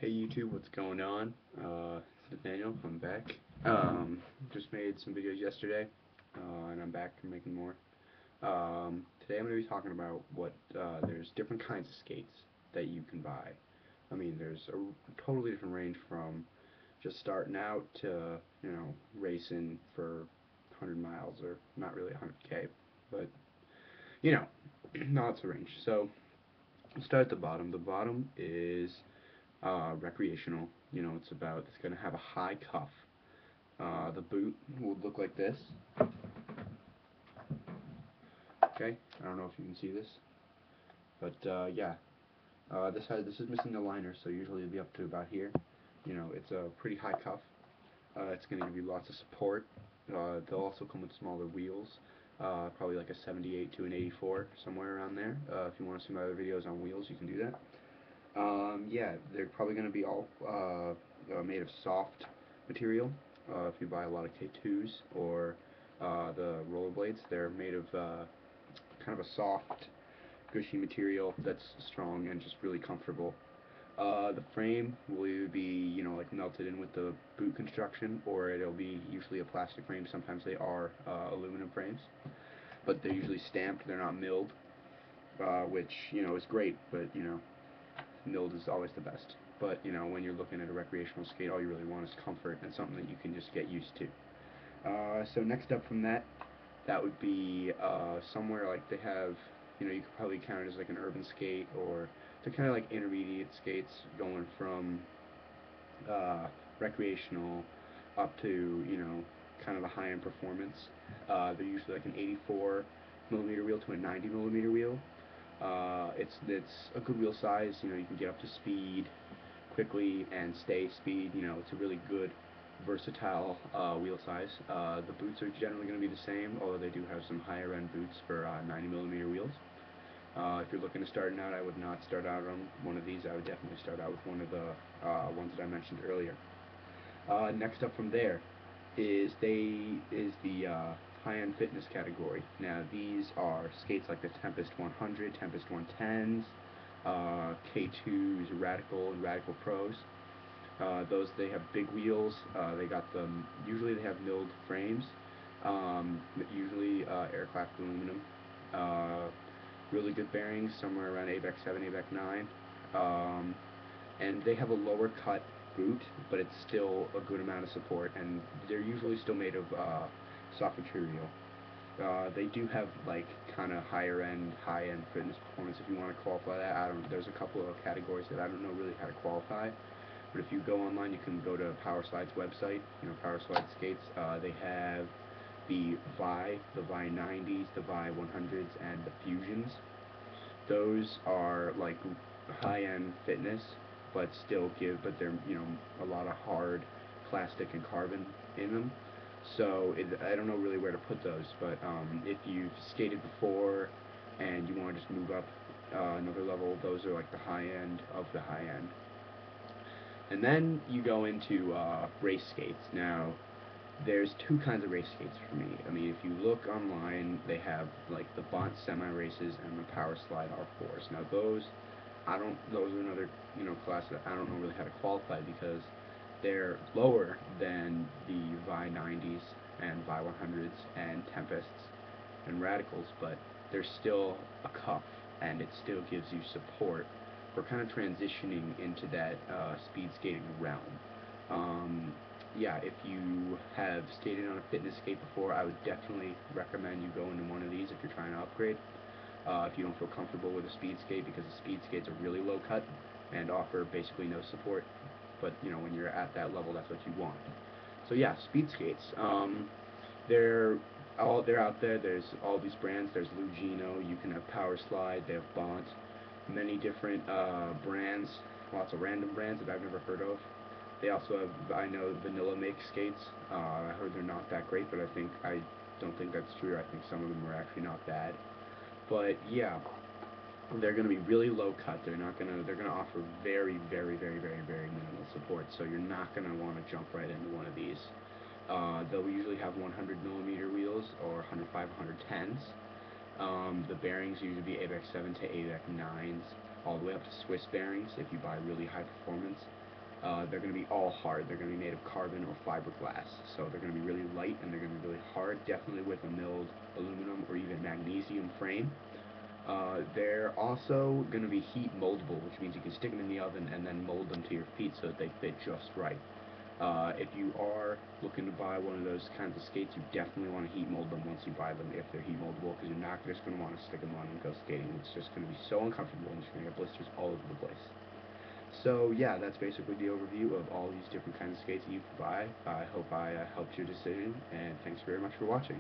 Hey YouTube, what's going on? It's Nathaniel, I'm back. Just made some videos yesterday, and I'm back making more. Today I'm going to be talking about there's different kinds of skates that you can buy. I mean, there's a totally different range from just starting out to, racing for 100 miles, or not really 100K, but, you know, lots of range. So, let's start at the bottom. The bottom is recreational. It's going to have a high cuff. The boot will look like this. Okay, I don't know if you can see this, but yeah, this is missing the liner, so usually it'll be up to about here. It's a pretty high cuff. It's going to give you lots of support. They'll also come with smaller wheels, probably like a 78 to an 84, somewhere around there. If you want to see my other videos on wheels, you can do that. Yeah, they're probably going to be all made of soft material. If you buy a lot of K2s or the rollerblades, they're made of kind of a soft, gushy material that's strong and just really comfortable. The frame will either be, like melted in with the boot construction, or it'll be usually a plastic frame. Sometimes they are aluminum frames, but they're usually stamped. They're not milled, which is great, but milled is always the best. But when you're looking at a recreational skate, all you really want is comfort and something that you can just get used to. So next up from that would be somewhere like they have, you could probably count it as like an urban skate, or they're kind of like intermediate skates going from recreational up to, kind of a high-end performance. They're usually like an 84 millimeter wheel to a 90 millimeter wheel. It's a good wheel size. You can get up to speed quickly and stay speed. It's a really good, versatile wheel size. The boots are generally going to be the same, although they do have some higher end boots for 90 millimeter wheels. If you're looking to start out, I would not start out on one of these. I would definitely start out with one of the ones that I mentioned earlier. Next up from there is the high-end fitness category. Now these are skates like the Tempest 100, Tempest 110s, K2s, Radical and Radical Pros. Those, they have big wheels. Usually they have milled frames. Usually aircraft aluminum. Really good bearings, somewhere around ABEC 7, ABEC 9. And they have a lower cut boot, but it's still a good amount of support, and they're usually still made of soft material. They do have like kind of high-end fitness performance, if you want to qualify that. There's a couple of categories that I don't know really how to qualify, but if you go online, you can go to Powerslide's website. Powerslide skates. They have the Vi 90s, the Vi 100s, and the Fusions. Those are like high-end fitness, but they're a lot of hard plastic and carbon in them. So I don't know really where to put those, but if you've skated before and you want to just move up another level, those are like the high end of the high end. And then you go into race skates. Now, there's two kinds of race skates for me. I mean, if you look online, they have like the Bont semi races and the Powerslide R4s. Now those are another class that I don't know really how to qualify, because they're lower than the Vi 90s and Vi 100s and Tempests and Radicals, but they're still a cuff, and it still gives you support for kind of transitioning into that speed skating realm. Yeah, if you have skated on a fitness skate before, I would definitely recommend you go into one of these if you're trying to upgrade. If you don't feel comfortable with a speed skate, because the speed skates are really low cut and offer basically no support, but when you're at that level, that's what you want. So yeah, speed skates. They're out there. There's all these brands. There's Lugino. You can have Powerslide. They have Bont. Many different brands. Lots of random brands that I've never heard of. They also have, I know, Vanilla makes skates. I heard they're not that great, but I don't think that's true. I think some of them are actually not bad. But yeah, they're going to be really low cut. They're going to offer very, very, very, very, very minimal support. So you're not going to want to jump right into one of these. They'll usually have 100 millimeter wheels, or 105, 110s. The bearings usually be ABEC 7 to ABEC 9s, all the way up to Swiss bearings if you buy really high performance. They're going to be all hard. They're going to be made of carbon or fiberglass. So they're going to be really light and they're going to be really hard, definitely with a milled aluminum or even magnesium frame. They're also going to be heat moldable, which means you can stick them in the oven and then mold them to your feet so that they fit just right. If you are looking to buy one of those kinds of skates, you definitely want to heat mold them once you buy them if they're heat moldable, because you're not just going to want to stick them on and go skating. It's just going to be so uncomfortable and you're going to get blisters all over the place. So yeah, that's basically the overview of all these different kinds of skates that you can buy. I hope I helped your decision, and thanks very much for watching.